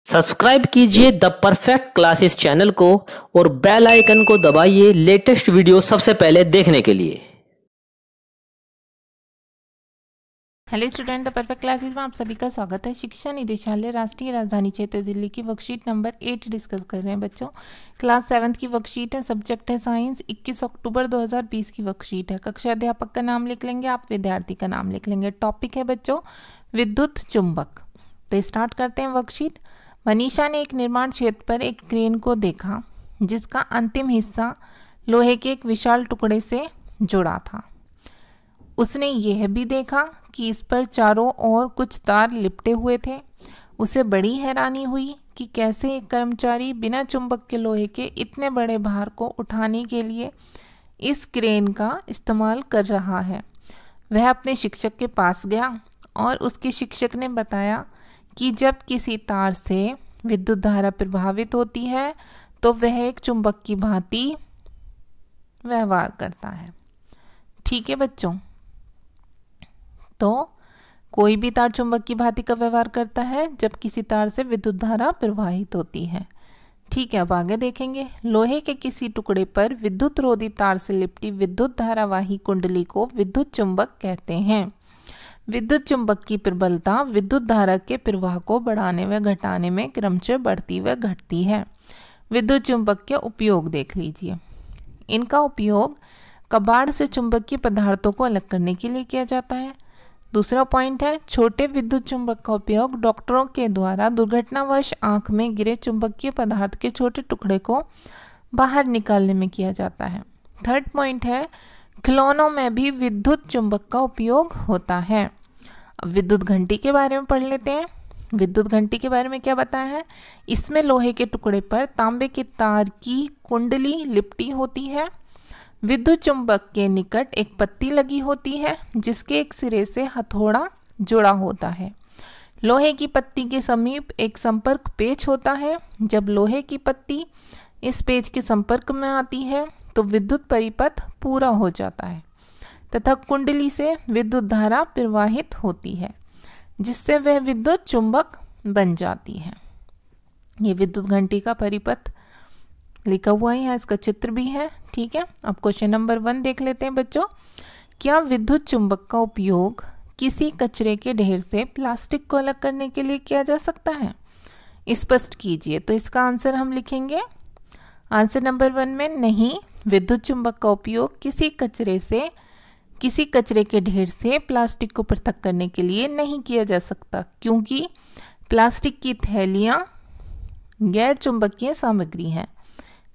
Subscribe कीजिए the perfect classes channel को और बेल आइकन को दबाइए लेटेस्ट वीडियो सबसे पहले देखने के लिए। Hello student, the perfect classes में आप सभी का स्वागत है। शिक्षा निदेशालय राष्ट्रीय राजधानी क्षेत्र दिल्ली की वर्कशीट नंबर 8 डिस्कस कर रहे हैं बच्चों। क्लास 7 की वर्कशीट है, सब्जेक्ट है साइंस। 21 अक्टूबर 2020 की वर्कशीट है। कक्षा अध्यापक का नाम लिख लेंगे, आप विद्यार्थी का नाम लिख लेंगे। टॉपिक है बच्चों विद्युत चुंबक। तो स्टार्ट करते हैं वर्कशीट। मनीषा ने एक निर्माण क्षेत्र पर एक क्रेन को देखा जिसका अंतिम हिस्सा लोहे के एक विशाल टुकड़े से जुड़ा था। उसने यह भी देखा कि इस पर चारों ओर कुछ तार लिपटे हुए थे। उसे बड़ी हैरानी हुई कि कैसे एक कर्मचारी बिना चुंबक के लोहे के इतने बड़े भार को उठाने के लिए इस क्रेन का इस्तेमाल कर रहा है। वह अपने शिक्षक के पास गया और उसके शिक्षक ने बताया कि जब किसी तार से विद्युत धारा प्रभावित होती है तो वह एक चुंबक की भांति व्यवहार करता है। ठीक है बच्चों, तो कोई भी तार चुंबक की भांति का व्यवहार करता है जब किसी तार से विद्युत धारा प्रवाहित होती है। ठीक है, अब आगे देखेंगे। लोहे के किसी टुकड़े पर विद्युत रोधी तार से लिपटी विद्युत धारावाही कुंडली को विद्युत चुंबक कहते हैं। विद्युत चुंबक की प्रबलता विद्युत धारा के प्रवाह को बढ़ाने व घटाने में क्रमशः बढ़ती व घटती है। विद्युत चुंबक के उपयोग देख लीजिए। इनका उपयोग कबाड़ से चुंबकीय पदार्थों को अलग करने के लिए किया जाता है। दूसरा पॉइंट है, छोटे विद्युत चुंबक का उपयोग डॉक्टरों के द्वारा दुर्घटनावश आंख में गिरे चुंबकीय पदार्थ के छोटे टुकड़े को बाहर निकालने में किया जाता है। थर्ड पॉइंट है, खिलौनों में भी विद्युत चुंबक का उपयोग होता है। अब विद्युत घंटी के बारे में पढ़ लेते हैं। विद्युत घंटी के बारे में क्या बताया है? इसमें लोहे के टुकड़े पर तांबे के तार की कुंडली लिपटी होती है। विद्युत चुंबक के निकट एक पत्ती लगी होती है जिसके एक सिरे से हथौड़ा जुड़ा होता है। लोहे की पत्ती के समीप एक संपर्क पेच होता है। जब लोहे की पत्ती इस पेच के संपर्क में आती है तो विद्युत परिपथ पूरा हो जाता है तथा कुंडली से विद्युत धारा प्रवाहित होती है जिससे वह विद्युत चुंबक बन जाती है। ये विद्युत घंटी का परिपथ लिखा हुआ है, यहाँ इसका चित्र भी है। ठीक है, अब क्वेश्चन नंबर 1 देख लेते हैं बच्चों। क्या विद्युत चुंबक का उपयोग किसी कचरे के ढेर से प्लास्टिक को अलग करने के लिए किया जा सकता है? स्पष्ट कीजिए। तो इसका आंसर हम लिखेंगे आंसर नंबर 1 में नहीं, विद्युत चुंबक का उपयोग किसी कचरे के ढेर से प्लास्टिक को पृथक करने के लिए नहीं किया जा सकता, क्योंकि प्लास्टिक की थैलियाँ गैर चुंबकीय सामग्री हैं।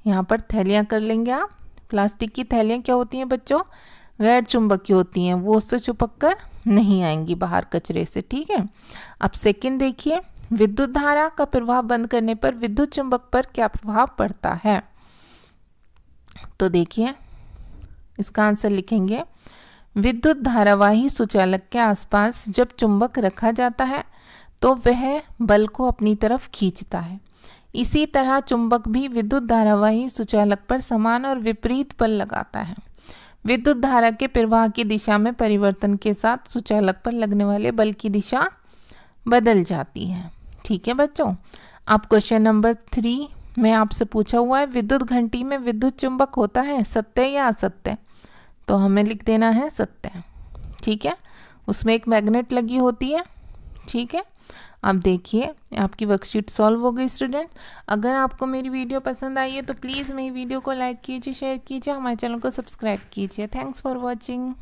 यहाँ पर थैलियाँ कर लेंगे आप। प्लास्टिक की थैलियाँ क्या होती हैं बच्चों? गैर चुंबकीय होती हैं, वो उससे चिपक कर नहीं आएंगी बाहर कचरे से। ठीक है, अब सेकंड देखिए, विद्युत धारा का प्रवाह बंद करने पर विद्युत चुंबक पर क्या प्रभाव पड़ता है? तो देखिए इसका आंसर लिखेंगे, विद्युत धारावाही सुचालक के आसपास जब चुंबक रखा जाता है तो वह बल को अपनी तरफ खींचता है। इसी तरह चुंबक भी विद्युत धारावाही सुचालक पर समान और विपरीत बल लगाता है। विद्युत धारा के प्रवाह की दिशा में परिवर्तन के साथ सुचालक पर लगने वाले बल की दिशा बदल जाती है। ठीक है बच्चों, अब क्वेश्चन नंबर 3 में आपसे पूछा हुआ है, विद्युत घंटी में विद्युत चुंबक होता है, सत्य या असत्य? तो हमें लिख देना है सत्य। ठीक है, उसमें एक मैग्नेट लगी होती है। ठीक है, अब देखिए आपकी वर्कशीट सॉल्व हो गई स्टूडेंट। अगर आपको मेरी वीडियो पसंद आई है तो प्लीज़ मेरी वीडियो को लाइक कीजिए, शेयर कीजिए, हमारे चैनल को सब्सक्राइब कीजिए। Thanks for watching.